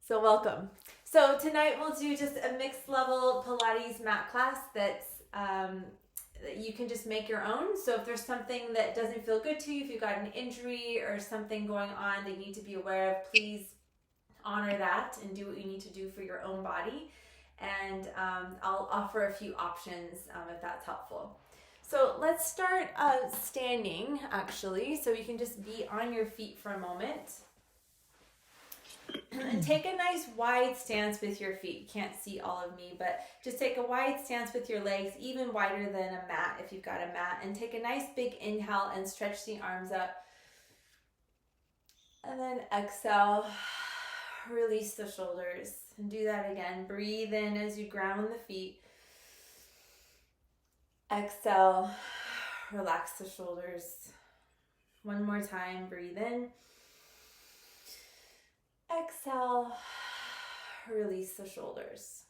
So welcome. So tonight we'll do just a mixed level Pilates mat class that you can just make your own. So if there's something that doesn't feel good to you, if you've got an injury or something going on that you need to be aware of, please honor that and do what you need to do for your own body. And I'll offer a few options if that's helpful. So let's start standing actually, so you can just be on your feet for a moment. And take a nice wide stance with your feet. You can't see all of me, but just take a wide stance with your legs, even wider than a mat if you've got a mat. And take a nice big inhale and stretch the arms up. And then exhale, release the shoulders. And do that again. Breathe in as you ground the feet. Exhale, relax the shoulders. One more time, breathe in. Exhale, release the shoulders.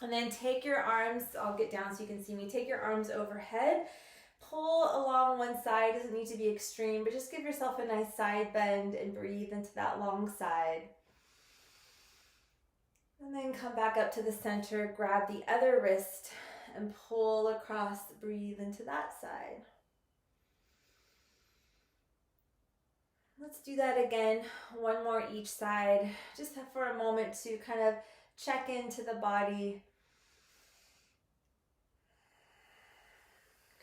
And then take your arms, I'll get down so you can see me. Take your arms overhead. Pull along one side, doesn't need to be extreme, but just give yourself a nice side bend and breathe into that long side. And then come back up to the center, grab the other wrist and pull across, breathe into that side. Let's do that again, one more each side, just for a moment to kind of check into the body.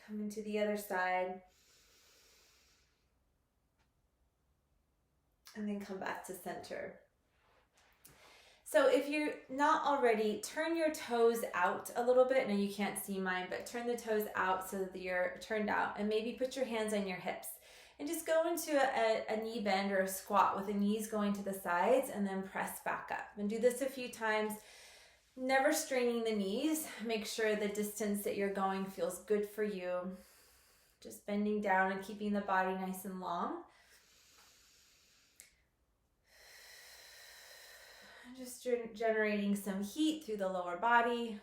Come into the other side. And then come back to center. So if you're not already, turn your toes out a little bit. Now you can't see mine, but turn the toes out so that you're turned out, and maybe put your hands on your hips. And just go into a knee bend or a squat with the knees going to the sides, and then press back up. And do this a few times, never straining the knees. Make sure the distance that you're going feels good for you. Just bending down and keeping the body nice and long. Just generating some heat through the lower body.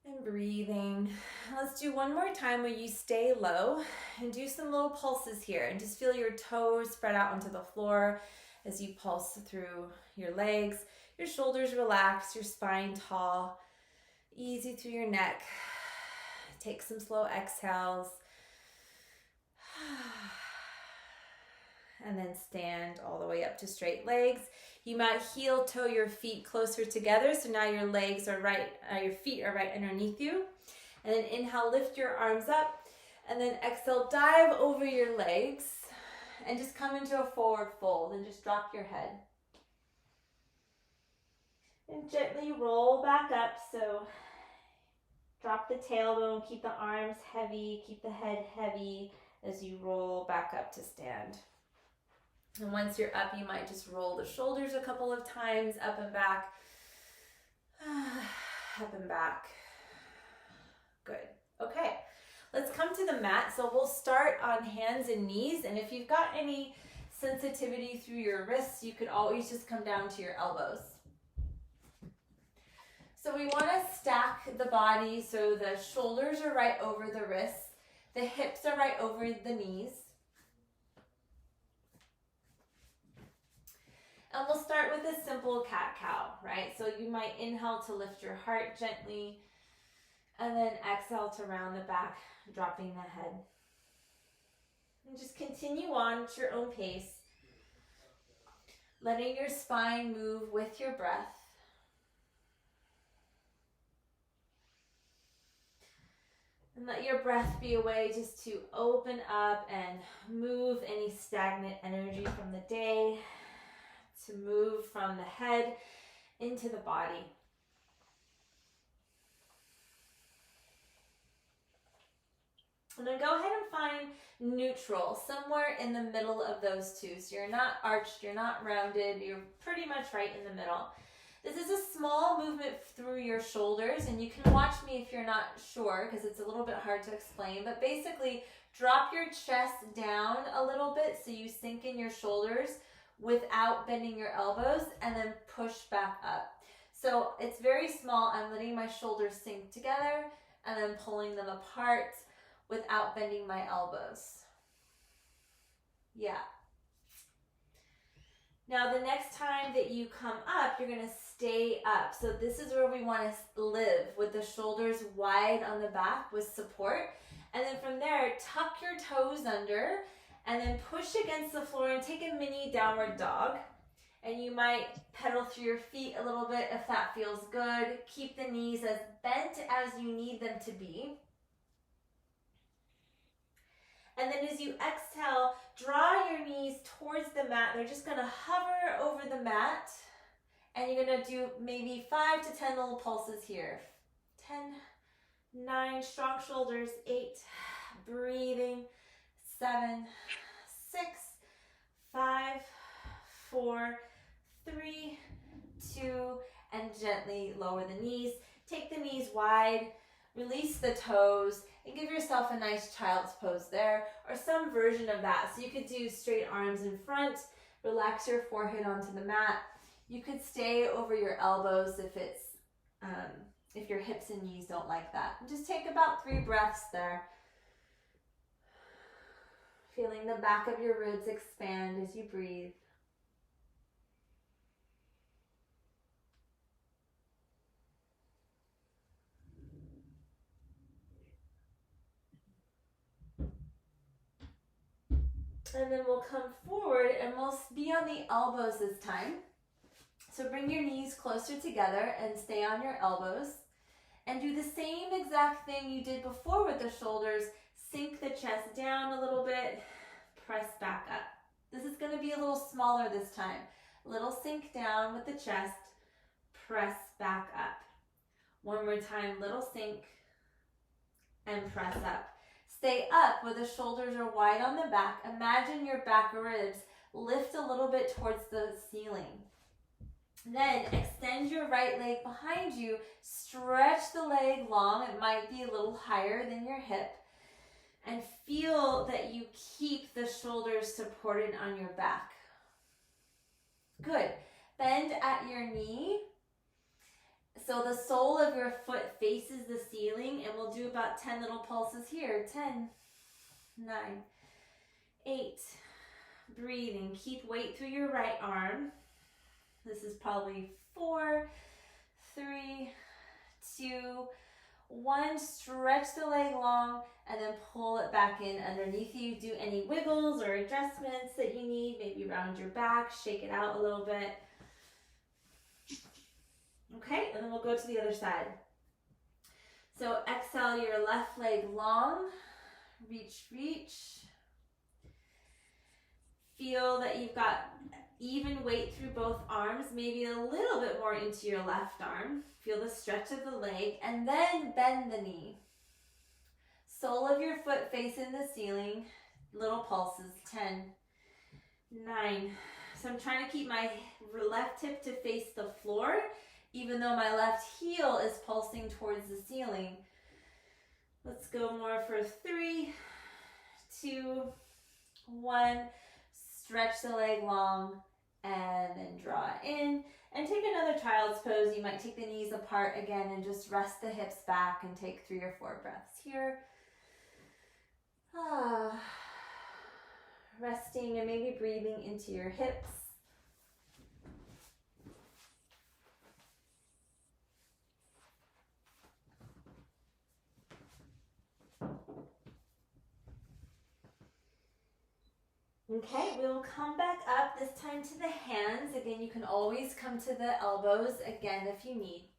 And breathing. Let's do one more time where you stay low and do some little pulses here, and just feel your toes spread out onto the floor as you pulse through your legs. Your shoulders relaxed, your spine tall, easy through your neck. Take some slow exhales. And then stand all the way up to straight legs. You might heel toe your feet closer together, so now your legs are your feet are right underneath you. And then inhale, lift your arms up, and then exhale, dive over your legs, and just come into a forward fold, and just drop your head. And gently roll back up, so drop the tailbone, keep the arms heavy, keep the head heavy as you roll back up to stand. And once you're up, you might just roll the shoulders a couple of times, up and back, up and back. Good. Okay, let's come to the mat. So we'll start on hands and knees. And if you've got any sensitivity through your wrists, you could always just come down to your elbows. So we want to stack the body so the shoulders are right over the wrists, the hips are right over the knees. And we'll start with a simple cat-cow, right? So you might inhale to lift your heart gently, and then exhale to round the back, dropping the head. And just continue on at your own pace, letting your spine move with your breath. And let your breath be a way just to open up and move any stagnant energy from the day, to move from the head into the body. And then go ahead and find neutral, somewhere in the middle of those two. So you're not arched, you're not rounded, you're pretty much right in the middle. This is a small movement through your shoulders, and you can watch me if you're not sure, because it's a little bit hard to explain, but basically drop your chest down a little bit so you sink in your shoulders without bending your elbows, and then push back up. So it's very small. I'm letting my shoulders sink together and then pulling them apart without bending my elbows. Yeah. Now the next time that you come up, you're gonna stay up. So this is where we wanna live, with the shoulders wide on the back with support. And then from there, tuck your toes under and then push against the floor and take a mini downward dog. And you might pedal through your feet a little bit if that feels good. Keep the knees as bent as you need them to be. And then as you exhale, draw your knees towards the mat. They're just gonna hover over the mat. And you're gonna do maybe 5 to 10 little pulses here. 10, 9, strong shoulders, 8, breathing, 7, 6, 5, 4, 3, 2, and gently lower the knees. Take the knees wide, release the toes, and give yourself a nice child's pose there, or some version of that. So you could do straight arms in front, relax your forehead onto the mat. You could stay over your elbows if your hips and knees don't like that. And just take about 3 breaths there. Feeling the back of your ribs expand as you breathe. And then we'll come forward and we'll be on the elbows this time. So bring your knees closer together and stay on your elbows. And do the same exact thing you did before with the shoulders. Sink the chest down a little bit, press back up. This is going to be a little smaller this time. Little sink down with the chest, press back up. One more time, little sink and press up. Stay up where the shoulders are wide on the back. Imagine your back ribs lift a little bit towards the ceiling. Then extend your right leg behind you. Stretch the leg long. It might be a little higher than your hip. And feel that you keep the shoulders supported on your back. Good. Bend at your knee. So the sole of your foot faces the ceiling, and we'll do about 10 little pulses here. 10, 9, 8, breathing. Keep weight through your right arm. This is probably 4, 3, 2, 1. Stretch the leg long and then pull it back in underneath you. Do any wiggles or adjustments that you need. Maybe round your back, shake it out a little bit. Okay, and then we'll go to the other side. So exhale your left leg long. Reach, reach. Feel that you've got even weight through both arms, maybe a little bit more into your left arm. Feel the stretch of the leg, and then bend the knee. Sole of your foot facing the ceiling. Little pulses. 10, 9. So I'm trying to keep my left hip to face the floor, even though my left heel is pulsing towards the ceiling. Let's go more for 3, 2, 1. Stretch the leg long and then draw in. And take another child's pose. You might take the knees apart again and just rest the hips back and take 3 or 4 breaths here. Resting and maybe breathing into your hips. Okay, we'll come back up, this time to the hands. Again, you can always come to the elbows again if you need.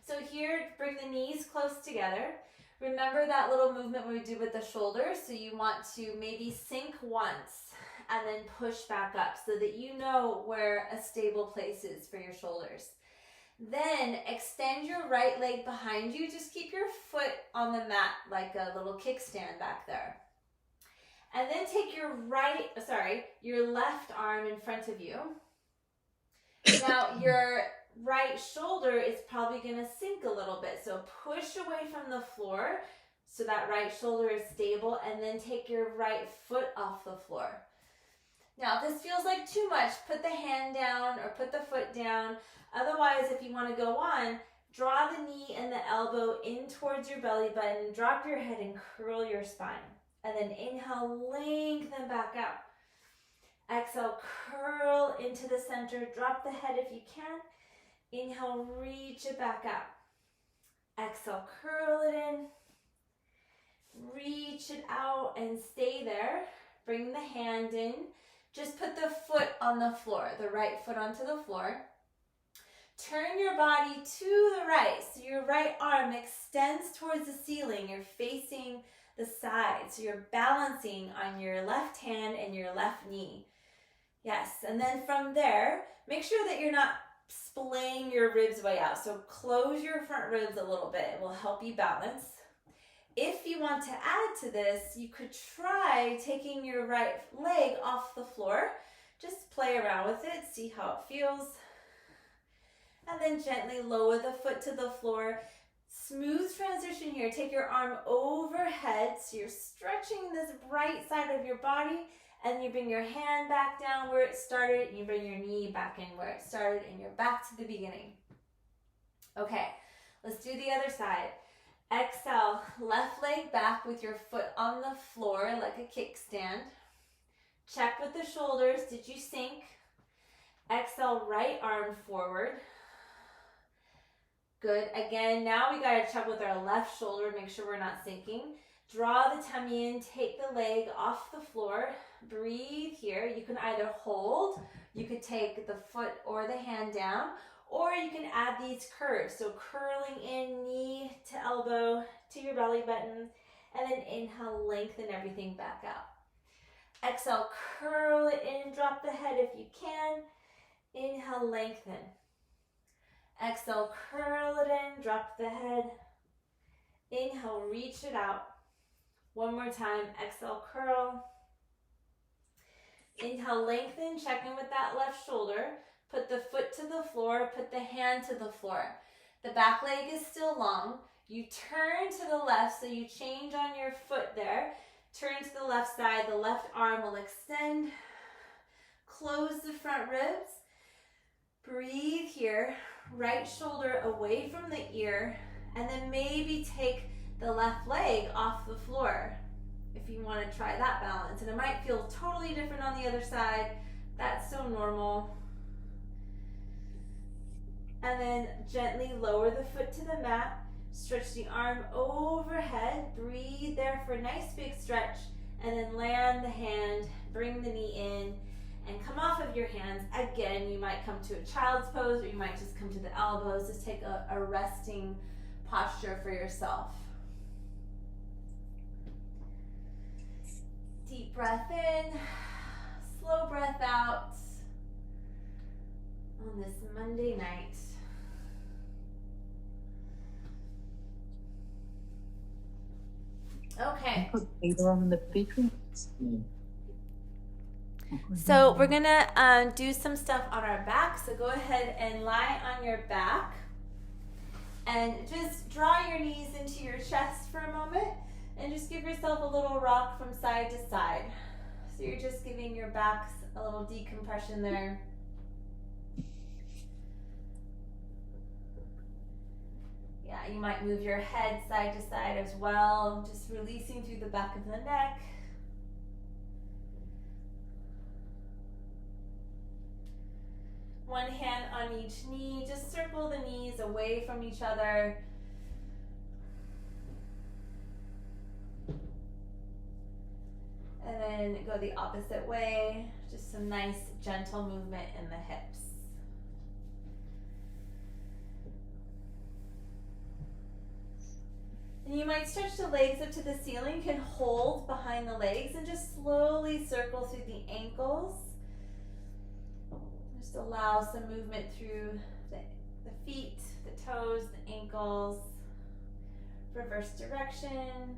So here, bring the knees close together. Remember that little movement we did with the shoulders. So you want to maybe sink once and then push back up so that you know where a stable place is for your shoulders. Then extend your right leg behind you. Just keep your foot on the mat like a little kickstand back there. And then take your left arm in front of you. Now your right shoulder is probably going to sink a little bit. So push away from the floor so that right shoulder is stable, and then take your right foot off the floor. Now if this feels like too much, put the hand down or put the foot down. Otherwise, if you want to go on, draw the knee and the elbow in towards your belly button, drop your head and curl your spine. And then inhale, lengthen back out. Exhale, curl curl into the center. Drop the head if you can. Inhale, reach it back up. Exhale, curl it in. Reach it out and stay there. Bring the hand in. Just put the foot on the floor, the right foot onto the floor. Turn your body to the right, so your right arm extends towards the ceiling. You're facing the side, so you're balancing on your left hand and your left knee. Yes, and then from there, make sure that you're not splaying your ribs way out. So close your front ribs a little bit. It will help you balance. If you want to add to this, you could try taking your right leg off the floor. Just play around with it, see how it feels. And then gently lower the foot to the floor. Smooth transition here. Take your arm overhead, so you're stretching this right side of your body, and you bring your hand back down where it started, and you bring your knee back in where it started, and you're back to the beginning. Okay, let's do the other side. Exhale, left leg back with your foot on the floor like a kickstand. Check with the shoulders, did you sink? Exhale, right arm forward. Good, again, now we gotta check with our left shoulder, make sure we're not sinking. Draw the tummy in, take the leg off the floor, breathe here. You can either hold, you could take the foot or the hand down, or you can add these curves. So curling in, knee to elbow to your belly button, and then inhale, lengthen everything back out. Exhale, curl it in, drop the head if you can. Inhale, lengthen. Exhale, curl it in, drop the head. Inhale, reach it out. One more time, exhale, curl. Inhale, lengthen, check in with that left shoulder. Put the foot to the floor, put the hand to the floor. The back leg is still long. You turn to the left, so you change on your foot there. Turn to the left side, the left arm will extend. Close the front ribs. Breathe here, right shoulder away from the ear, and then maybe take the left leg off the floor if you want to try that balance. And it might feel totally different on the other side. That's so normal. And then gently lower the foot to the mat. Stretch the arm overhead. Breathe there for a nice big stretch. And then land the hand, bring the knee in, and come off of your hands. Again, you might come to a child's pose, or you might just come to the elbows. Just take a resting posture for yourself. Deep breath in, slow breath out on this Monday night. Okay. So we're gonna do some stuff on our back. So go ahead and lie on your back and just draw your knees into your chest for a moment and just give yourself a little rock from side to side. So you're just giving your back a little decompression there. Yeah, you might move your head side to side as well, just releasing through the back of the neck. One hand on each knee, just circle the knees away from each other. And then go the opposite way, just some nice gentle movement in the hips. And you might stretch the legs up to the ceiling, you can hold behind the legs and just slowly circle through the ankles. Just allow some movement through the feet, the toes, the ankles. Reverse direction.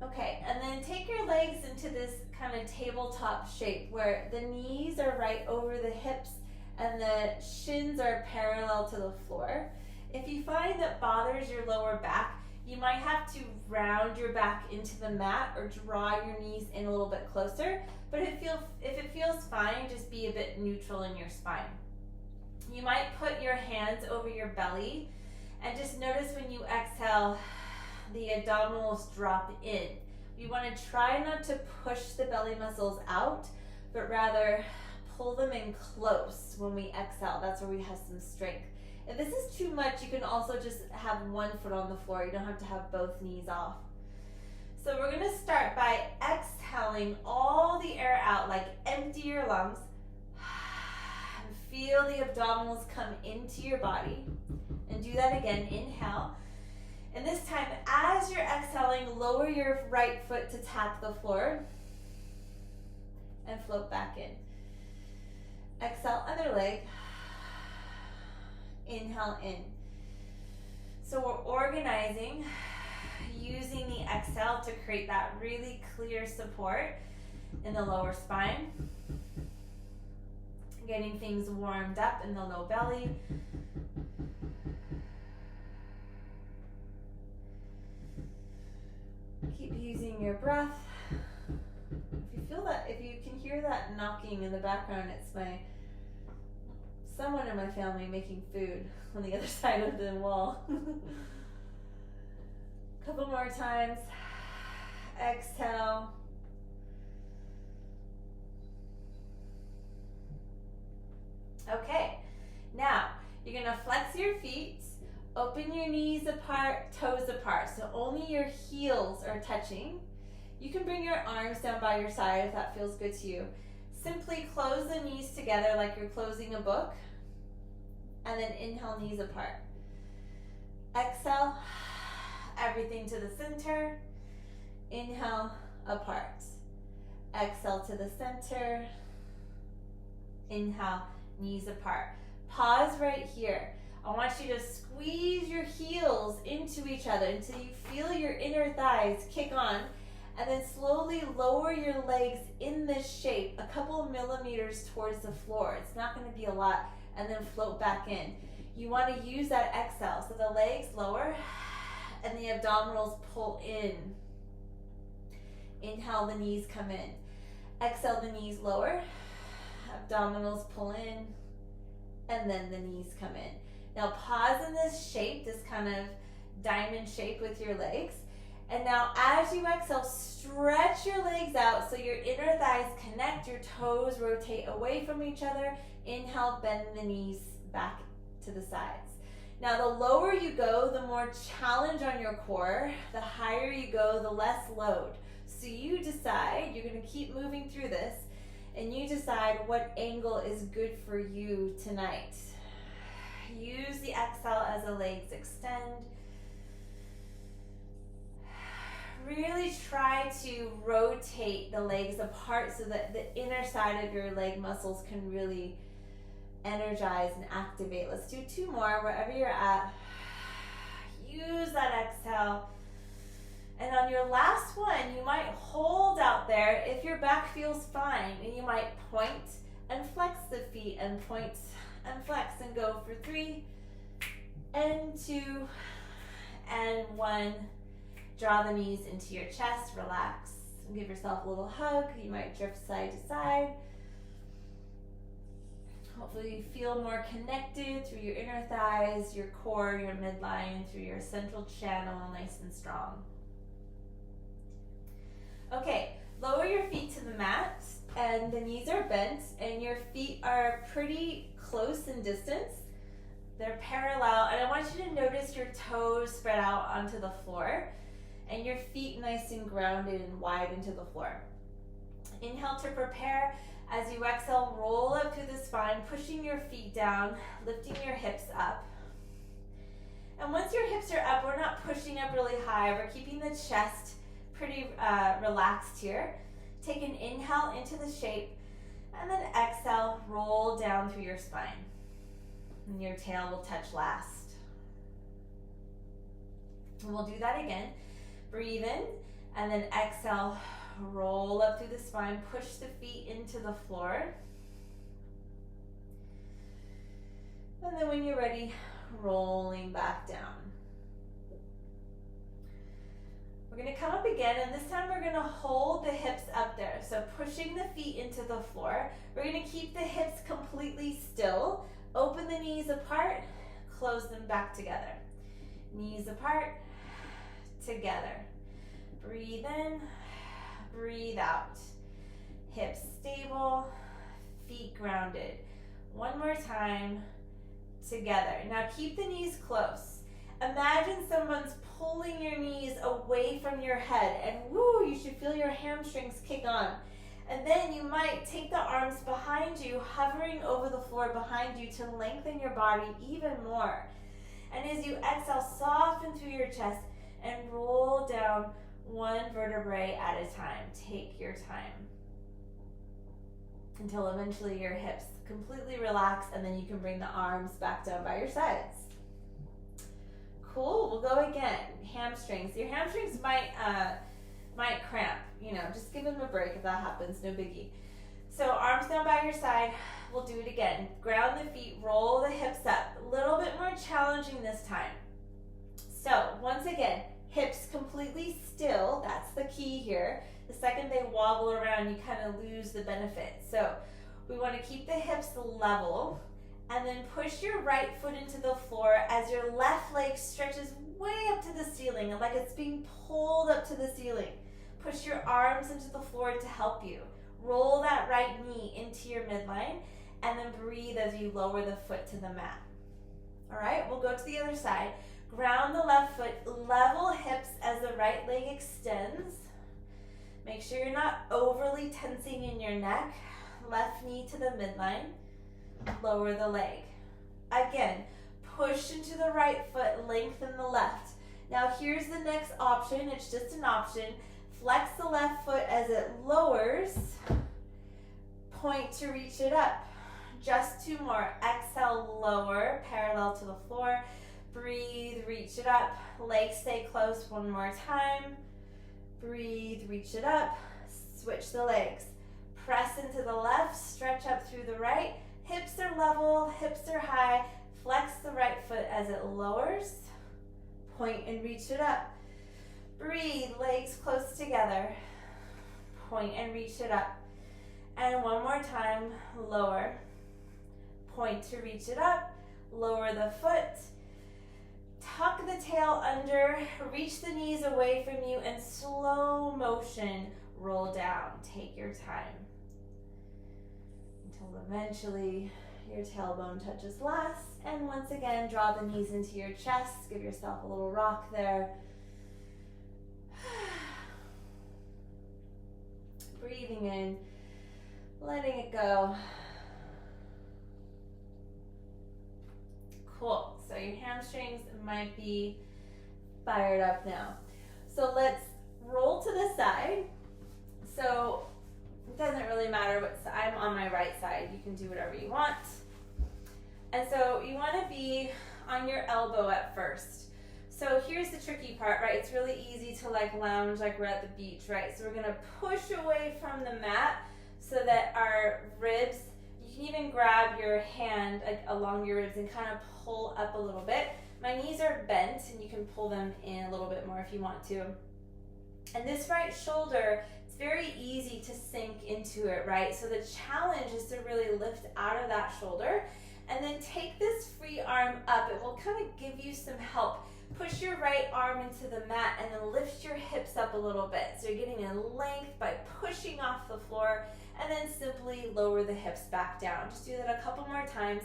Okay, and then take your legs into this kind of tabletop shape where the knees are right over the hips and the shins are parallel to the floor. If you find that bothers your lower back, you might have to round your back into the mat or draw your knees in a little bit closer. But if it feels fine, just be a bit neutral in your spine. You might put your hands over your belly and just notice when you exhale, the abdominals drop in. You want to try not to push the belly muscles out, but rather pull them in close when we exhale. That's where we have some strength. If this is too much, you can also just have one foot on the floor. You don't have to have both knees off. So we're going to start by exhaling all the air out, like empty your lungs. And feel the abdominals come into your body. And do that again. Inhale. And this time, as you're exhaling, lower your right foot to tap the floor. And float back in. Exhale, other leg. Inhale in. So we're organizing, using the exhale to create that really clear support in the lower spine. Getting things warmed up in the low belly. Keep using your breath. If you feel that, if you can hear that knocking in the background, it's someone in my family making food on the other side of the wall. Couple more times. Exhale. Okay, now you're gonna flex your feet, open your knees apart, toes apart, so only your heels are touching. You can bring your arms down by your side if that feels good to you. Simply close the knees together like you're closing a book, and then inhale, knees apart. Exhale, everything to the center. Inhale, apart. Exhale to the center. Inhale, knees apart. Pause right here. I want you to squeeze your heels into each other until you feel your inner thighs kick on. And then slowly lower your legs in this shape a couple millimeters towards the floor. It's not going to be a lot. And then float back in. You want to use that exhale. So the legs lower and the abdominals pull in. Inhale, the knees come in. Exhale, the knees lower. Abdominals pull in. And then the knees come in. Now pause in this shape, this kind of diamond shape with your legs. And now as you exhale, stretch your legs out so your inner thighs connect, your toes rotate away from each other. Inhale, bend the knees back to the sides. Now the lower you go, the more challenge on your core. The higher you go, the less load. So you decide, you're going to keep moving through this, and you decide what angle is good for you tonight. Use the exhale as the legs extend. Really try to rotate the legs apart so that the inner side of your leg muscles can really energize and activate. Let's do two more wherever you're at. Use that exhale. And on your last one, you might hold out there if your back feels fine. And you might point and flex the feet and point and flex and go for 3 and 2 and 1. Draw the knees into your chest, relax, and give yourself a little hug. You might drift side to side. Hopefully you feel more connected through your inner thighs, your core, your midline, through your central channel, nice and strong. Okay, lower your feet to the mat, and the knees are bent, and your feet are pretty close in distance. They're parallel, and I want you to notice your toes spread out onto the floor. And your feet nice and grounded and wide into the floor. Inhale to prepare. As you exhale, roll up through the spine, pushing your feet down, lifting your hips up. And once your hips are up, we're not pushing up really high. We're keeping the chest pretty relaxed here. Take an inhale into the shape, and then exhale, roll down through your spine. And your tail will touch last. And we'll do that again. Breathe in, and then exhale, roll up through the spine, push the feet into the floor. And then when you're ready, rolling back down. We're going to come up again, and this time we're going to hold the hips up there. So pushing the feet into the floor. We're going to keep the hips completely still. Open the knees apart, close them back together. Knees apart, together. Breathe in, breathe out. Hips stable, feet grounded. One more time, together. Now keep the knees close. Imagine someone's pulling your knees away from your head, and woo, you should feel your hamstrings kick on. And then you might take the arms behind you, hovering over the floor behind you to lengthen your body even more. And as you exhale, soften through your chest and roll down one vertebrae at a time. Take your time until eventually your hips completely relax, and then you can bring the arms back down by your sides. Cool, we'll go again. Hamstrings. Your hamstrings might cramp, just give them a break if that happens, no biggie. So arms down by your side, we'll do it again. Ground the feet, roll the hips up. A little bit more challenging this time. So once again, hips completely still, that's the key here. The second they wobble around, you kind of lose the benefit. So we want to keep the hips level, and then push your right foot into the floor as your left leg stretches way up to the ceiling, like it's being pulled up to the ceiling. Push your arms into the floor to help you. Roll that right knee into your midline, and then breathe as you lower the foot to the mat. All right, we'll go to the other side. Ground the left foot, level hips as the right leg extends. Make sure you're not overly tensing in your neck. Left knee to the midline. Lower the leg. Again, push into the right foot, lengthen the left. Now here's the next option, it's just an option. Flex the left foot as it lowers. Point to reach it up. Just two more. Exhale, lower, parallel to the floor. Breathe, reach it up. Legs stay close one more time. Breathe, reach it up. Switch the legs. Press into the left, stretch up through the right. Hips are level, hips are high. Flex the right foot as it lowers. Point and reach it up. Breathe, legs close together. Point and reach it up. And one more time, lower. Point to reach it up. Lower the foot. Tuck the tail under. Reach the knees away from you and slow motion roll down. Take your time until eventually your tailbone touches last. And once again, draw the knees into your chest. Give yourself a little rock there. Breathing in, letting it go. Cool. So your hamstrings might be fired up now. So let's roll to the side. So it doesn't really matter what side. I'm on my right side. You can do whatever you want. And so you want to be on your elbow at first. So here's the tricky part, right? It's really easy to lounge like we're at the beach, right? So we're going to push away from the mat so that our ribs, you can even grab your hand along your ribs and kind of pull up a little bit. My knees are bent and you can pull them in a little bit more if you want to. And this right shoulder, it's very easy to sink into it, right? So the challenge is to really lift out of that shoulder and then take this free arm up. It will kind of give you some help. Push your right arm into the mat and then lift your hips up a little bit. So you're getting a length by pushing off the floor, and then simply lower the hips back down. Just do that a couple more times.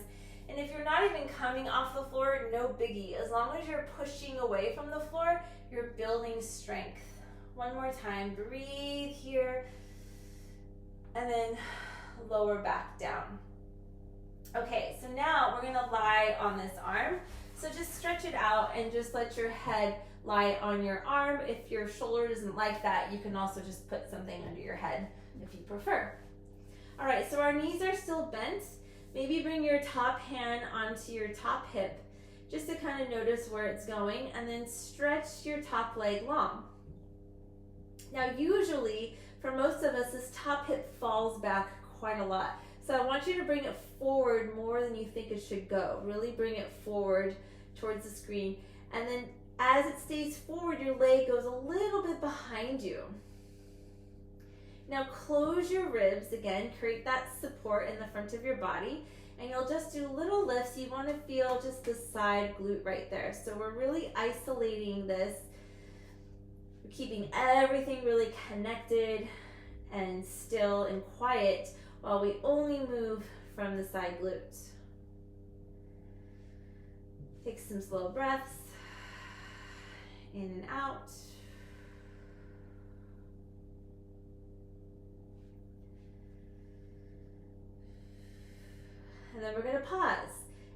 And if you're not even coming off the floor, no biggie. As long as you're pushing away from the floor, you're building strength. One more time, breathe here, and then lower back down. Okay, so now we're gonna lie on this arm. So just stretch it out and just let your head lie on your arm. If your shoulder doesn't like that, you can also just put something under your head if you prefer. All right, so our knees are still bent. Maybe bring your top hand onto your top hip just to kind of notice where it's going, and then stretch your top leg long. Now usually, for most of us, this top hip falls back quite a lot. So I want you to bring it forward more than you think it should go. Really bring it forward towards the screen. And then as it stays forward, your leg goes a little bit behind you. Now close your ribs again, create that support in the front of your body, and you'll just do little lifts. You want to feel just the side glute right there. So we're really isolating this We're keeping everything really connected and still and quiet while we only move from the side glutes. Take some slow breaths, in and out. And then we're going to pause.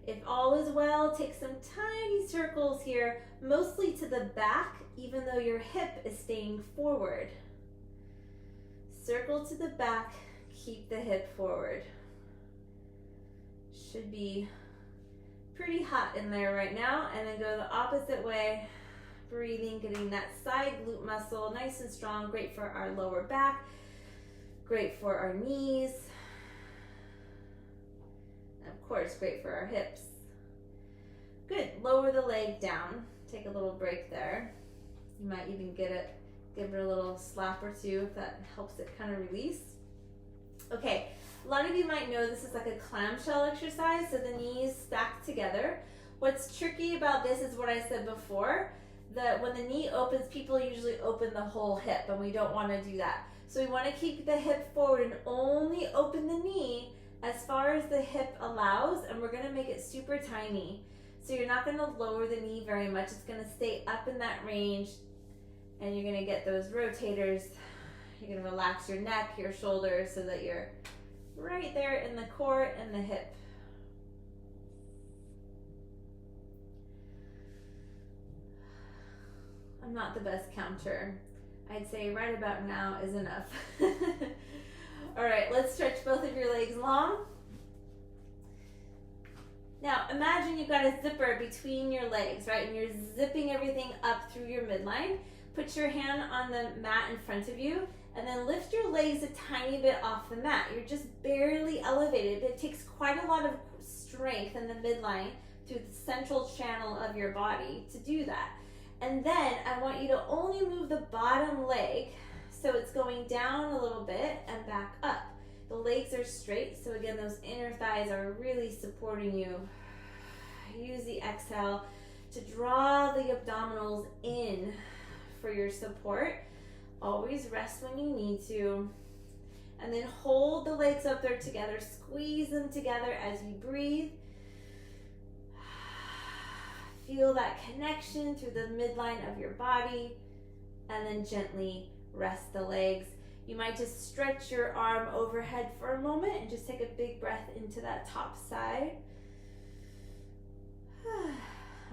If all is well, take some tiny circles here, mostly to the back, even though your hip is staying forward. Circle to the back, keep the hip forward. Should be pretty hot in there right now. And then go the opposite way, breathing, getting that side glute muscle nice and strong, great for our lower back, great for our knees. Of course, great for our hips. Good, lower the leg down. Take a little break there. You might even give it a little slap or two if that helps it kind of release. Okay, a lot of you might know this is like a clamshell exercise, so the knees stacked together. What's tricky about this is what I said before, that when the knee opens, people usually open the whole hip, and we don't want to do that. So we want to keep the hip forward and only open the knee as far as the hip allows, and we're going to make it super tiny. So you're not going to lower the knee very much. It's going to stay up in that range, and you're going to get those rotators. You're going to relax your neck, your shoulders, so that you're right there in the core and the hip. I'm not the best counter. I'd say right about now is enough. All right, let's stretch both of your legs long. Now, imagine you've got a zipper between your legs, right? And you're zipping everything up through your midline. Put your hand on the mat in front of you, and then lift your legs a tiny bit off the mat. You're just barely elevated, but it takes quite a lot of strength in the midline through the central channel of your body to do that. And then I want you to only move the bottom leg so it's going down a little bit and back up. The legs are straight, so again, those inner thighs are really supporting you. Use the exhale to draw the abdominals in for your support. Always rest when you need to. And then hold the legs up there together. Squeeze them together as you breathe. Feel that connection through the midline of your body. And then gently rest the legs. You might just stretch your arm overhead for a moment and just take a big breath into that top side.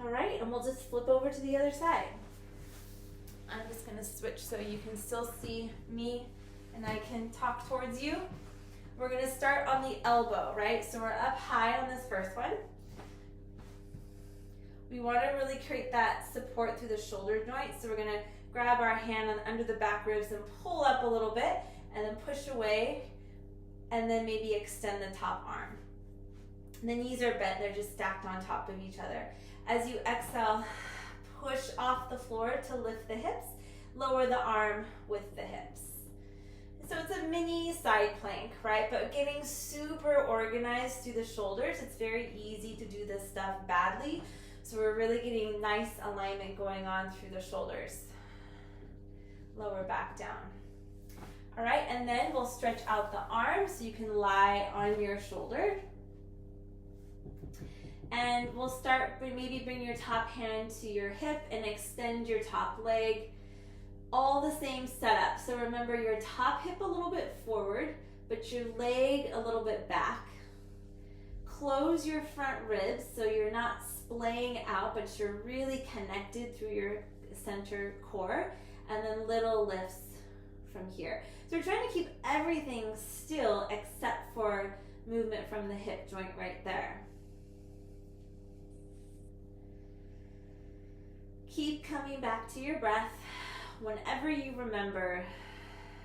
All right, and we'll just flip over to the other side. I'm just going to switch so you can still see me and I can talk towards you. We're going to start on the elbow, right? So we're up high on this first one. We want to really create that support through the shoulder joint. So we're going to grab our hand under the back ribs and pull up a little bit and then push away and then maybe extend the top arm. And the knees are bent, they're just stacked on top of each other. As you exhale, push off the floor to lift the hips, lower the arm with the hips. So it's a mini side plank, right? But getting super organized through the shoulders, it's very easy to do this stuff badly. So we're really getting nice alignment going on through the shoulders. Lower back down. All right, and then we'll stretch out the arms so you can lie on your shoulder. And we'll start, maybe bring your top hand to your hip and extend your top leg. All the same setup. So remember your top hip a little bit forward, but your leg a little bit back. Close your front ribs so you're not splaying out, but you're really connected through your center core. And then little lifts from here. So we're trying to keep everything still except for movement from the hip joint right there. Keep coming back to your breath whenever you remember,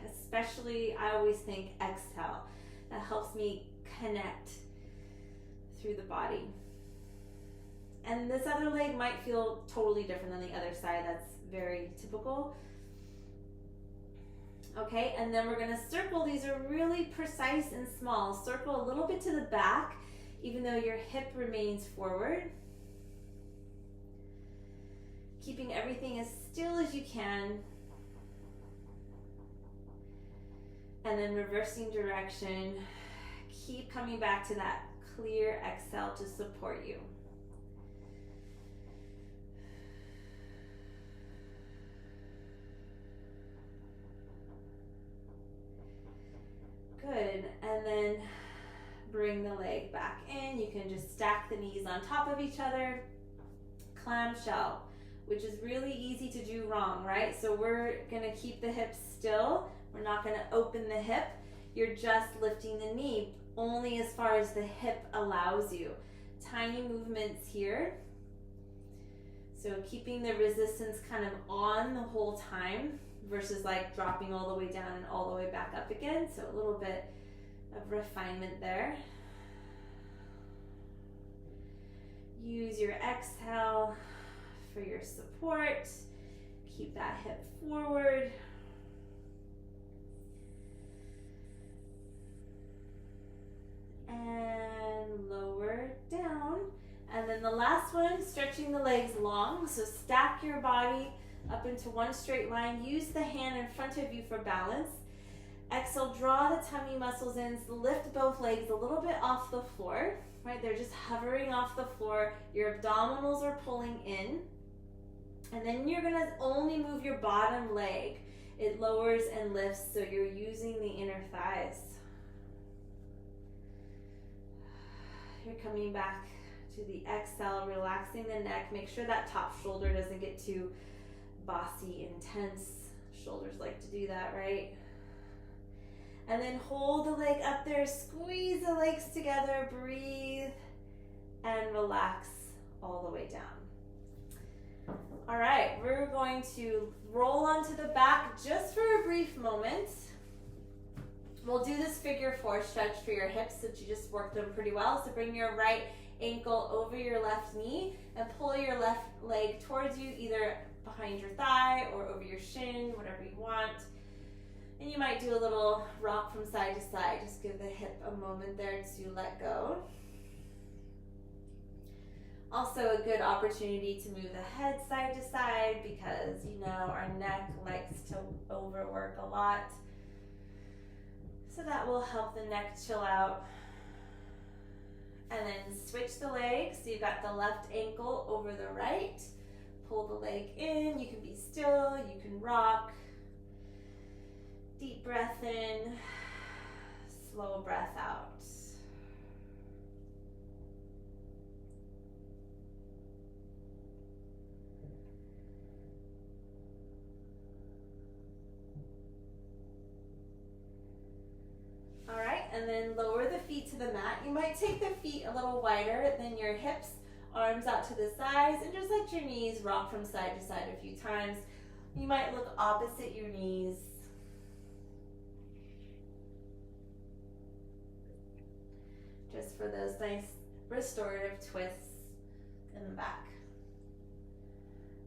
especially I always think exhale. That helps me connect through the body. And this other leg might feel totally different than the other side. That's very typical. Okay, and then we're gonna circle. These are really precise and small. Circle a little bit to the back, even though your hip remains forward. Keeping everything as still as you can. And then reversing direction. Keep coming back to that clear exhale to support you. Good. And then bring the leg back in. You can just stack the knees on top of each other. Clam shell, which is really easy to do wrong, right? So we're gonna keep the hips still. We're not gonna open the hip. You're just lifting the knee only as far as the hip allows you. Tiny movements here. So keeping the resistance kind of on the whole time versus like dropping all the way down and all the way back up again. So a little bit of refinement there. Use your exhale for your support. Keep that hip forward. And lower down. And then the last one, stretching the legs long. So stack your body up into one straight line. Use the hand in front of you for balance. Exhale, draw the tummy muscles in. So lift both legs a little bit off the floor, right? They're just hovering off the floor. Your abdominals are pulling in. And then you're gonna only move your bottom leg. It lowers and lifts, so you're using the inner thighs. You're coming back to the exhale, relaxing the neck. Make sure that top shoulder doesn't get too bossy, intense. Shoulders like to do that, right? And then hold the leg up there, squeeze the legs together, breathe, and relax all the way down. All right, we're going to roll onto the back just for a brief moment. We'll do this figure four stretch for your hips since you just worked them pretty well. So bring your right ankle over your left knee and pull your left leg towards you, either behind your thigh or over your shin, whatever you want. And you might do a little rock from side to side. Just give the hip a moment there to let go. Also a good opportunity to move the head side to side because, you know, our neck likes to overwork a lot. So that will help the neck chill out. And then switch the legs. So you've got the left ankle over the right. Pull the leg in. You can be still. You can rock. Deep breath in. Slow breath out. All right, and then lower the feet to the mat. You might take the feet a little wider than your hips, arms out to the sides, and just let your knees rock from side to side a few times. You might look opposite your knees. Just for those nice restorative twists in the back.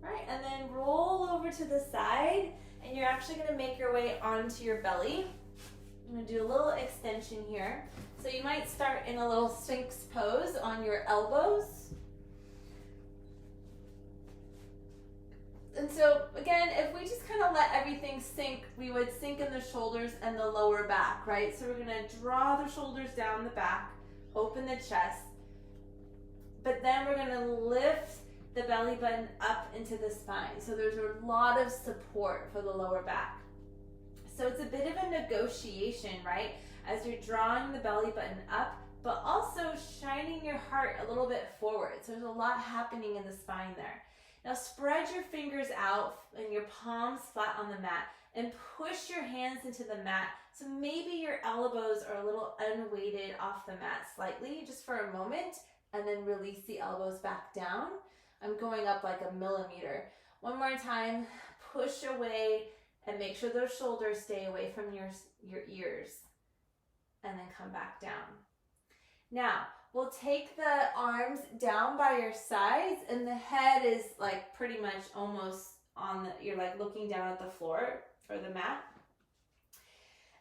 All right, and then roll over to the side, and you're actually gonna make your way onto your belly. I'm gonna do a little extension here. So you might start in a little Sphinx pose on your elbows. And so again, if we just kind of let everything sink, we would sink in the shoulders and the lower back, right? So we're gonna draw the shoulders down the back, open the chest, but then we're gonna lift the belly button up into the spine. So there's a lot of support for the lower back. So it's a bit of a negotiation, right? As you're drawing the belly button up, but also shining your heart a little bit forward. So there's a lot happening in the spine there. Now spread your fingers out and your palms flat on the mat and push your hands into the mat. So maybe your elbows are a little unweighted off the mat slightly, just for a moment, and then release the elbows back down. I'm going up like a millimeter. One more time, push away and make sure those shoulders stay away from your ears, and then come back down. Now, we'll take the arms down by your sides, and the head is like pretty much almost on the, you're like looking down at the floor or the mat.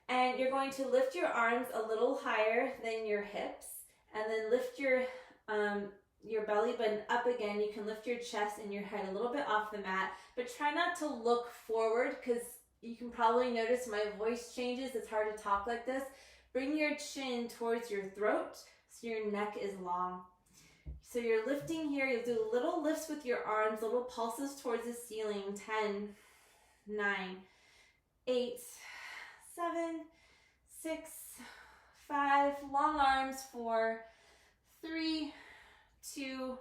And you're going to lift your arms a little higher than your hips, and then lift your belly button up again. You can lift your chest and your head a little bit off the mat, but try not to look forward because You can probably notice my voice changes. It's hard to talk like this. Bring your chin towards your throat so your neck is long. So you're lifting here. You'll do little lifts with your arms, little pulses towards the ceiling. 10, 9, 8, 7, 6, 5. Long arms. 4, 3, 2,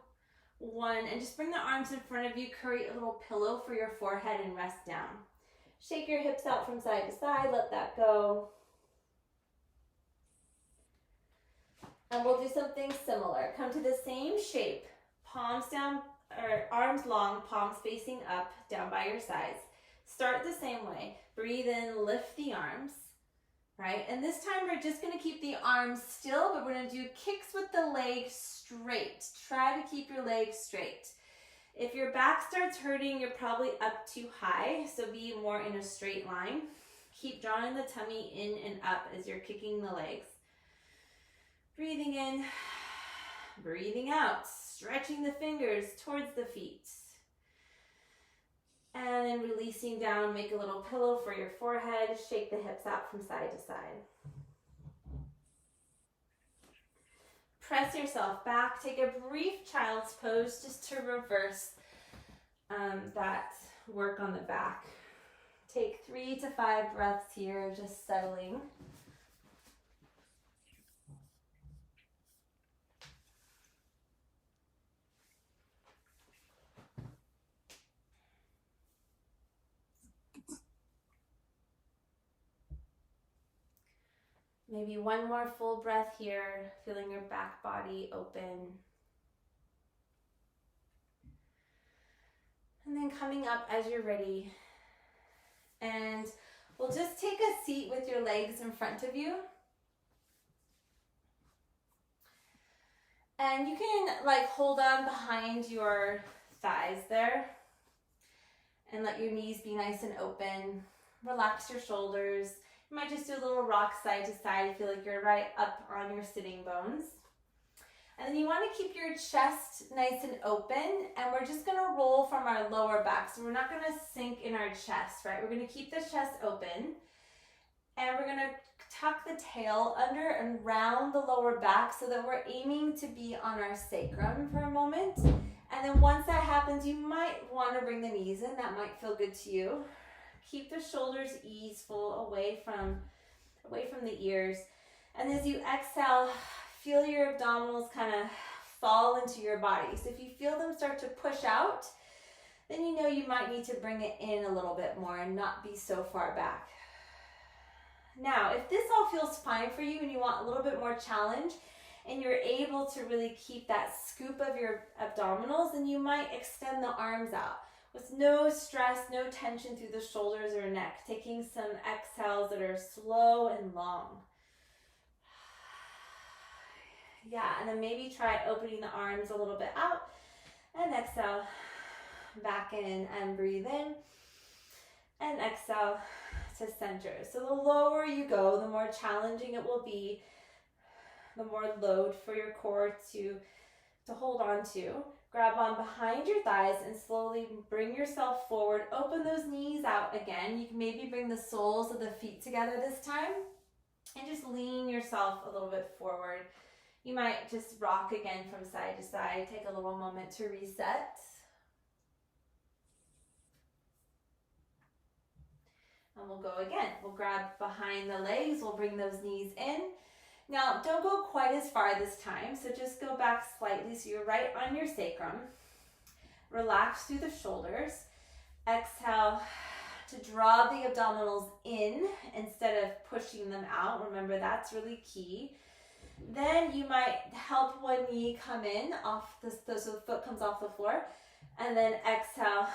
1. And just bring the arms in front of you. Create a little pillow for your forehead and rest down. Shake your hips out from side to side. Let that go. And we'll do something similar. Come to the same shape. Palms down, or arms long, palms facing up, down by your sides. Start the same way. Breathe in, lift the arms, right? And this time we're just gonna keep the arms still, but we're gonna do kicks with the legs straight. Try to keep your legs straight. If your back starts hurting, you're probably up too high, so be more in a straight line. Keep drawing the tummy in and up as you're kicking the legs. Breathing in, breathing out, stretching the fingers towards the feet. And then releasing down, make a little pillow for your forehead, shake the hips out from side to side. Press yourself back, take a brief child's pose just to reverse that work on the back. Take 3 to 5 breaths here, just settling. Maybe one more full breath here, feeling your back body open. And then coming up as you're ready. And we'll just take a seat with your legs in front of you. And you can hold on behind your thighs there. And let your knees be nice and open. Relax your shoulders. You might just do a little rock side to side. Feel like you're right up on your sitting bones. And then you want to keep your chest nice and open. And we're just going to roll from our lower back. So we're not going to sink in our chest, right? We're going to keep the chest open. And we're going to tuck the tail under and round the lower back so that we're aiming to be on our sacrum for a moment. And then once that happens, you might want to bring the knees in. That might feel good to you. Keep the shoulders easeful, away from the ears. And as you exhale, feel your abdominals kind of fall into your body. So if you feel them start to push out, then you know you might need to bring it in a little bit more and not be so far back. Now, if this all feels fine for you and you want a little bit more challenge and you're able to really keep that scoop of your abdominals, then you might extend the arms out. With no stress, no tension through the shoulders or neck, taking some exhales that are slow and long. Yeah, and then maybe try opening the arms a little bit out and exhale back in and breathe in and exhale to center. So the lower you go, the more challenging it will be, the more load for your core to hold on to. Grab on behind your thighs and slowly bring yourself forward. Open those knees out again. You can maybe bring the soles of the feet together this time and just lean yourself a little bit forward. You might just rock again from side to side. Take a little moment to reset. And we'll go again. We'll grab behind the legs. We'll bring those knees in. Now, don't go quite as far this time, so just go back slightly so you're right on your sacrum. Relax through the shoulders. Exhale to draw the abdominals in instead of pushing them out. Remember, that's really key. Then you might help one knee come in off so the foot comes off the floor, and then exhale,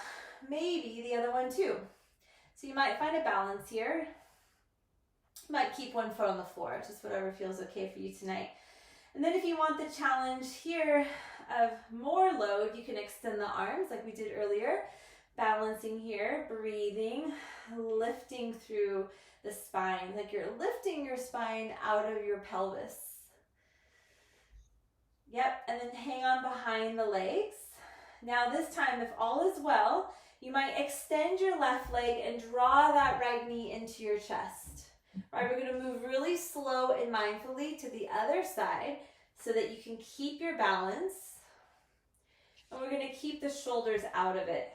maybe the other one too. So you might find a balance here. You might keep one foot on the floor, just whatever feels okay for you tonight. And then if you want the challenge here of more load, you can extend the arms like we did earlier. Balancing here, breathing, lifting through the spine, like you're lifting your spine out of your pelvis. Yep, and then hang on behind the legs. Now this time, if all is well, You might extend your left leg and draw that right knee into your chest. All right, we're going to move really slow and mindfully to the other side so that you can keep your balance. And we're going to keep the shoulders out of it.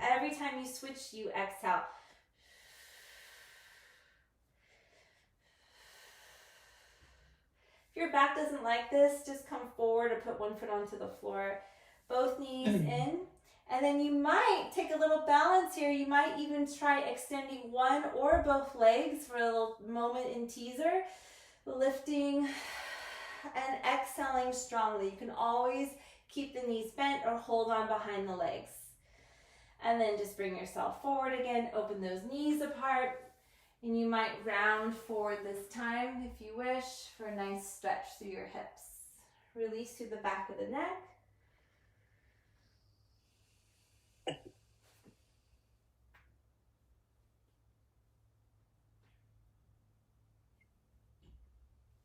Every time you switch, you exhale. If your back doesn't like this, just come forward or put one foot onto the floor. Both knees in. And then you might take a little balance here. You might even try extending one or both legs for a little moment in teaser. Lifting and exhaling strongly. You can always keep the knees bent or hold on behind the legs. And then just bring yourself forward again. Open those knees apart. And you might round forward this time, if you wish, for a nice stretch through your hips. Release through the back of the neck.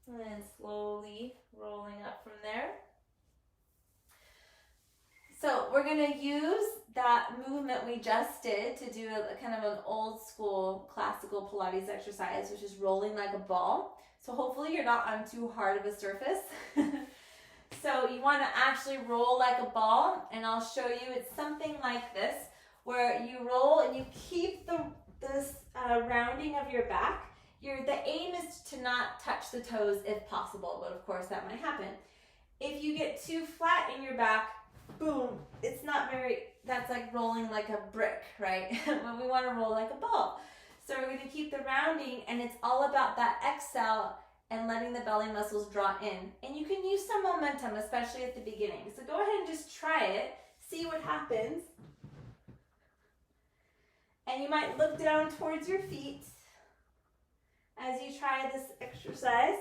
And then slowly rolling up from there. So we're going to use that movement we just did to do a kind of an old school classical Pilates exercise, which is rolling like a ball. So hopefully you're not on too hard of a surface. So you want to actually roll like a ball, and I'll show you. It's something like this, where you roll and you keep this rounding of your back. The aim is to not touch the toes if possible, but of course that might happen. If you get too flat in your back, boom, it's not very, that's like rolling like a brick, right? When we want to roll like a ball. So we're going to keep the rounding, and it's all about that exhale and letting the belly muscles draw in. And you can use some momentum, especially at the beginning. So go ahead and just try it, see what happens. And you might look down towards your feet as you try this exercise.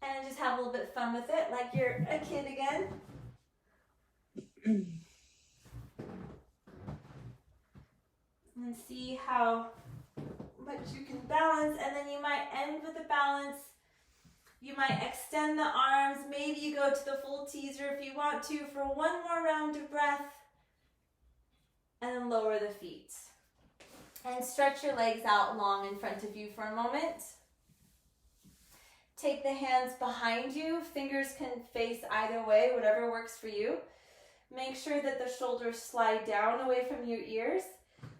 And just have a little bit of fun with it, like you're a kid again. And see how much you can balance. And then you might end with a balance. You might extend the arms. Maybe you go to the full teaser if you want to for one more round of breath. And then lower the feet. And stretch your legs out long in front of you for a moment. Take the hands behind you. Fingers can face either way, whatever works for you. Make sure that the shoulders slide down away from your ears.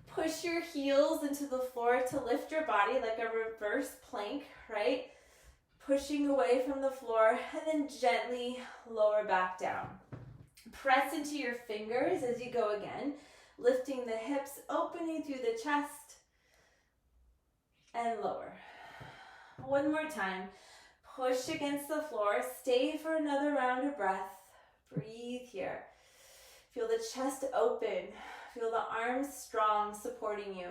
Push your heels into the floor to lift your body like a reverse plank, right? Pushing away from the floor, and then gently lower back down. Press into your fingers as you go again, lifting the hips, opening through the chest, and lower. One more time. Push against the floor. Stay for another round of breath. Breathe here. Feel the chest open. Feel the arms strong, supporting you.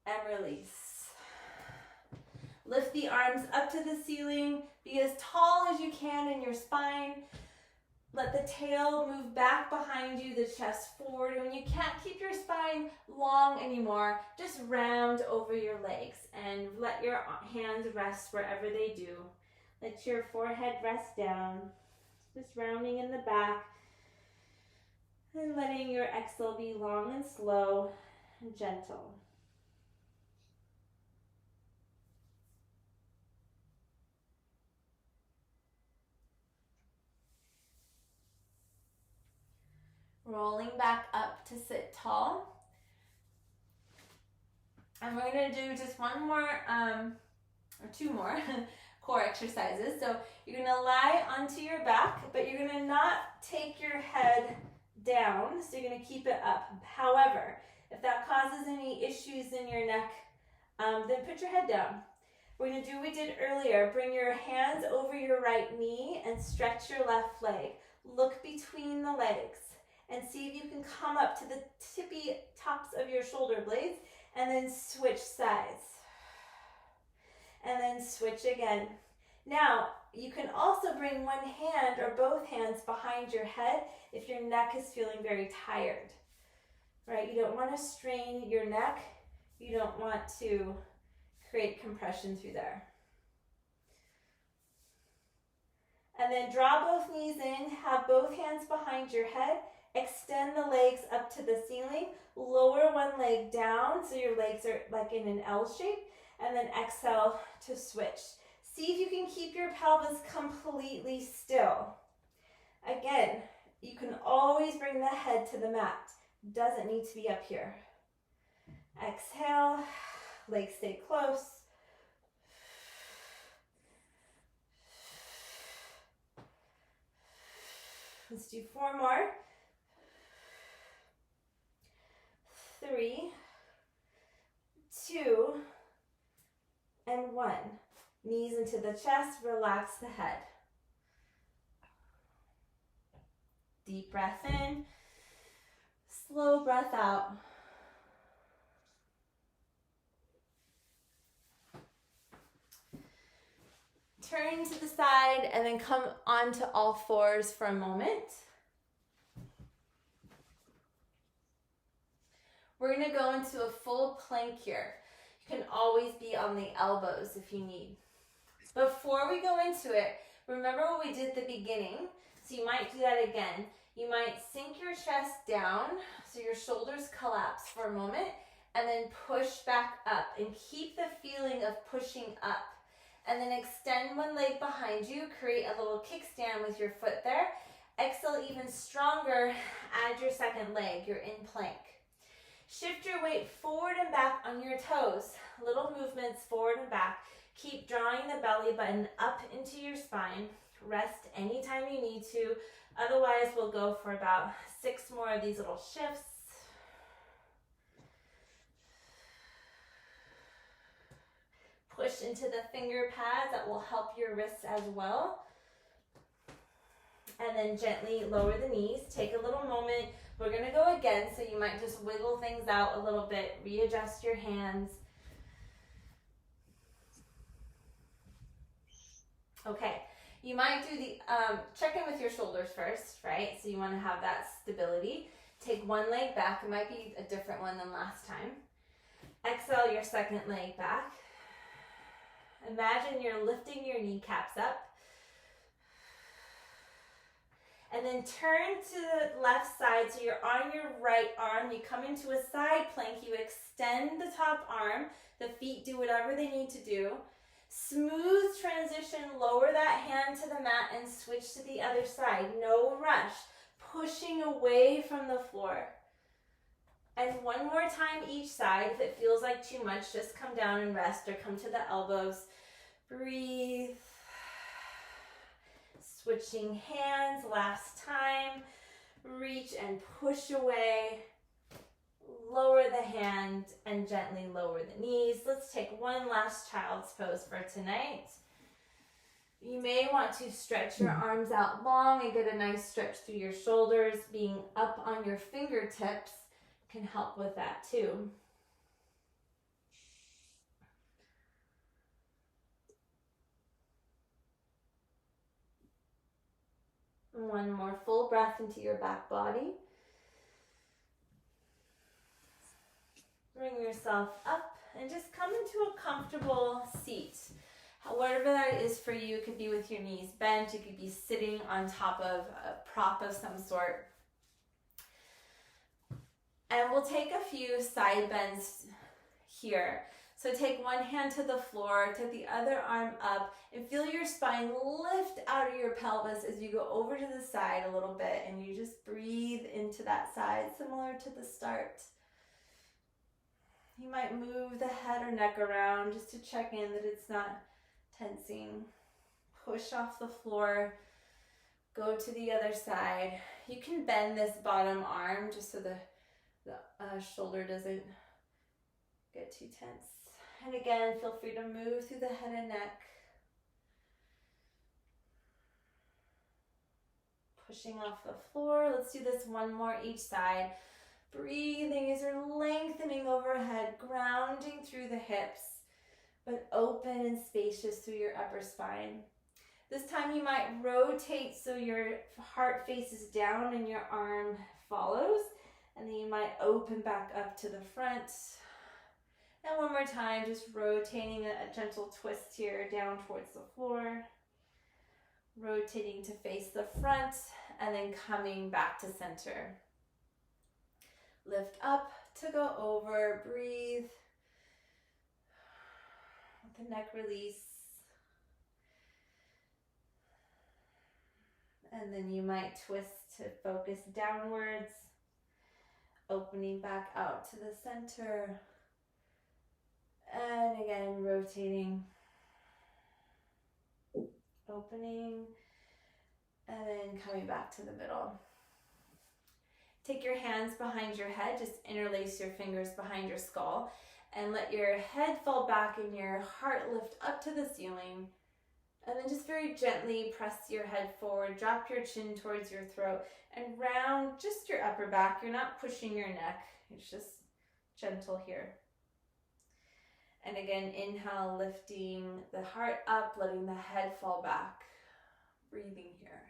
And release. Lift the arms up to the ceiling. Be as tall as you can in your spine. Let the tail move back behind you, the chest forward. And when you can't keep your spine long anymore, just round over your legs and let your hands rest wherever they do. Let your forehead rest down. Just rounding in the back. And letting your exhale be long and slow and gentle. Rolling back up to sit tall. And we're going to do just one more, or two more core exercises. So you're going to lie onto your back, but you're going to not take your head down, so you're going to keep it up. However, if that causes any issues in your neck, then put your head down. We're going to do what we did earlier. Bring your hands over your right knee and stretch your left leg. Look between the legs and see if you can come up to the tippy tops of your shoulder blades, and then switch sides. And then switch again. Now, you can also bring one hand or both hands behind your head if your neck is feeling very tired, right? You don't want to strain your neck. You don't want to create compression through there. And then draw both knees in, have both hands behind your head, Extend the legs up to the ceiling. Lower one leg down so your legs are like in an L shape. And then exhale to switch. See if you can keep your pelvis completely still. Again, you can always bring the head to the mat. Doesn't need to be up here. Exhale, legs stay close. Let's do 4 more. 3, 2, and 1. Knees into the chest, relax the head. Deep breath in, slow breath out. Turn to the side and then come onto all fours for a moment. We're going to go into a full plank here. You can always be on the elbows if you need. Before we go into it, remember what we did at the beginning. So you might do that again. You might sink your chest down so your shoulders collapse for a moment and then push back up and keep the feeling of pushing up. And then extend one leg behind you, create a little kickstand with your foot there. Exhale even stronger, add your second leg, you're in plank. Shift your weight forward and back on your toes. Little movements forward and back. Keep drawing the belly button up into your spine. Rest anytime you need to. Otherwise, we'll go for about 6 more of these little shifts. Push into the finger pads. That will help your wrists as well. And then gently lower the knees. Take a little moment. We're going to go again, so you might just wiggle things out a little bit. Readjust your hands. Okay, you might do the, check in with your shoulders first, right? So you want to have that stability. Take one leg back. It might be a different one than last time. Exhale your second leg back. Imagine you're lifting your kneecaps up. And then turn to the left side so you're on your right arm. You come into a side plank. You extend the top arm. The feet do whatever they need to do. Smooth transition. Lower that hand to the mat and switch to the other side. No rush. Pushing away from the floor. And one more time each side. If it feels like too much, just come down and rest or come to the elbows. Breathe. Switching hands, last time. Reach and push away. Lower the hand and gently lower the knees. Let's take one last child's pose for tonight. You may want to stretch your arms out long and get a nice stretch through your shoulders. Being up on your fingertips can help with that too. One more full breath into your back body. Bring yourself up and just come into a comfortable seat. Whatever that is for you, it could be with your knees bent, you could be sitting on top of a prop of some sort. And we'll take a few side bends here. So take one hand to the floor, take the other arm up, and feel your spine lift out of your pelvis as you go over to the side a little bit, and you just breathe into that side, similar to the start. You might move the head or neck around just to check in that it's not tensing. Push off the floor, go to the other side. You can bend this bottom arm just so the shoulder doesn't get too tense. And again, feel free to move through the head and neck. Pushing off the floor. Let's do this one more each side. Breathing as you're lengthening overhead, grounding through the hips, but open and spacious through your upper spine. This time you might rotate so your heart faces down and your arm follows, and then you might open back up to the front. And one more time, just rotating a gentle twist here down towards the floor. Rotating to face the front and then coming back to center. Lift up to go over, breathe. Let the neck release. And then you might twist to focus downwards, opening back out to the center. And again, rotating, opening, and then coming back to the middle. Take your hands behind your head, just interlace your fingers behind your skull, and let your head fall back and your heart lift up to the ceiling. And then just very gently press your head forward, drop your chin towards your throat, and round just your upper back. You're not pushing your neck, it's just gentle here. And again, inhale, lifting the heart up, letting the head fall back, breathing here.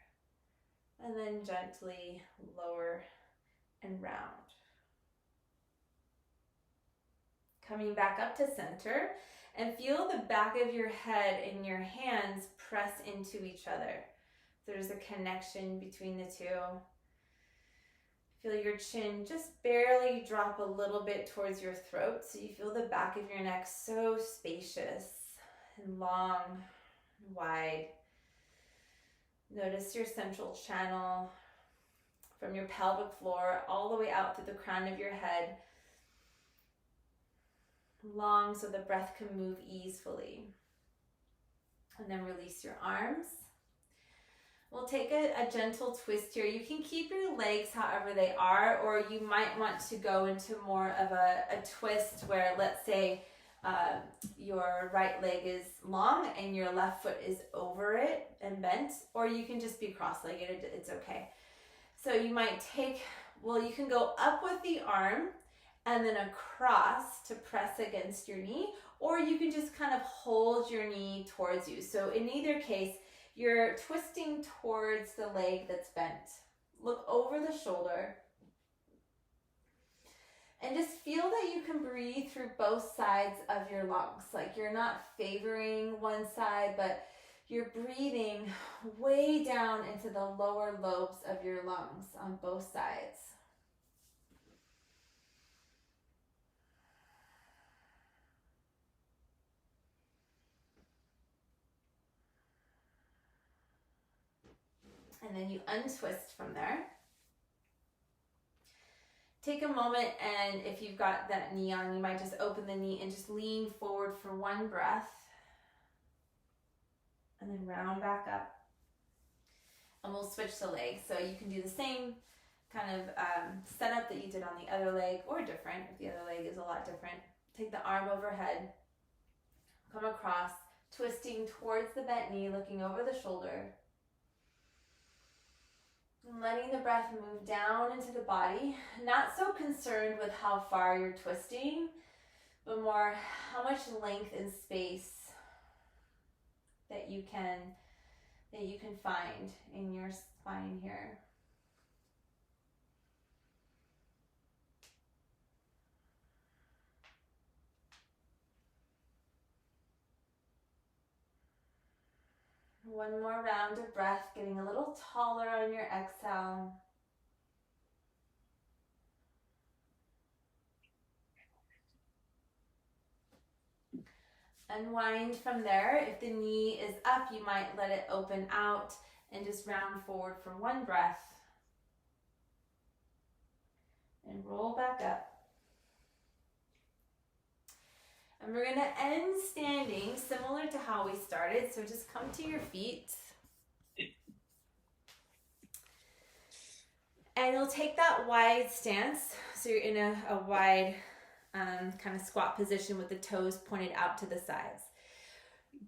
And then gently lower and round. Coming back up to center, and feel the back of your head and your hands press into each other. There's a connection between the two. Feel your chin just barely drop a little bit towards your throat, so you feel the back of your neck so spacious and long and wide. Notice your central channel from your pelvic floor all the way out through the crown of your head. Long so the breath can move easily. And then release your arms. We'll take a gentle twist here. You can keep your legs however they are, or you might want to go into more of a twist where, let's say, your right leg is long and your left foot is over it and bent, or you can just be cross-legged, it's okay. So you might you can go up with the arm and then across to press against your knee, or you can just kind of hold your knee towards you. So in either case, you're twisting towards the leg that's bent. Look over the shoulder. And just feel that you can breathe through both sides of your lungs. Like you're not favoring one side, but you're breathing way down into the lower lobes of your lungs on both sides. And then you untwist from there. Take a moment, and if you've got that knee on, you might just open the knee and just lean forward for one breath. And then round back up. And we'll switch the legs. So you can do the same kind of setup that you did on the other leg, or different if the other leg is a lot different. Take the arm overhead, come across, twisting towards the bent knee, looking over the shoulder. And letting the breath move down into the body. Not so concerned with how far you're twisting, but more how much length and space that you can find in your spine here. One more round of breath, getting a little taller on your exhale. Unwind from there. If the knee is up, you might let it open out and just round forward for one breath. And roll back up. And we're going to end standing similar to how we started. So just come to your feet. And you'll take that wide stance. So you're in a wide kind of squat position with the toes pointed out to the sides.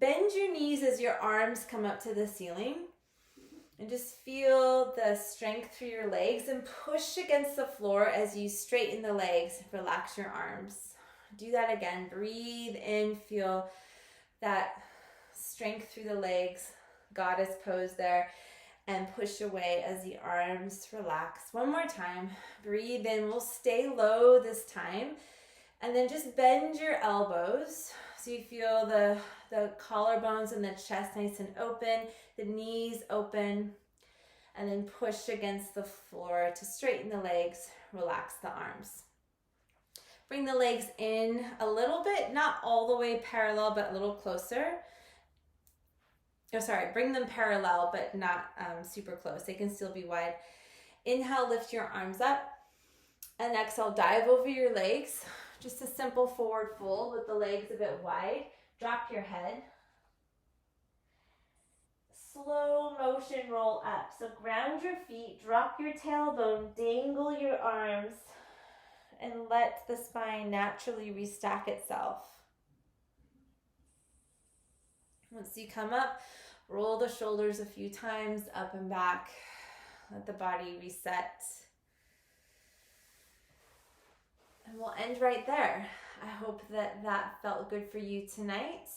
Bend your knees as your arms come up to the ceiling. And just feel the strength through your legs and push against the floor as you straighten the legs. Relax your arms. Do that again. Breathe in, feel that strength through the legs, goddess pose there, and push away as the arms relax. One more time. Breathe in. We'll stay low this time. And then just bend your elbows so you feel the collarbones and the chest nice and open, the knees open, and then push against the floor to straighten the legs, relax the arms. Bring the legs in a little bit, not all the way parallel, but a little closer. Oh, sorry, bring them parallel, but not super close. They can still be wide. Inhale, lift your arms up. And exhale, dive over your legs. Just a simple forward fold with the legs a bit wide. Drop your head. Slow motion roll up. So ground your feet, drop your tailbone, dangle your arms, and let the spine naturally restack itself. Once you come up, roll the shoulders a few times up and back. Let the body reset. And we'll end right there. I hope that felt good for you tonight.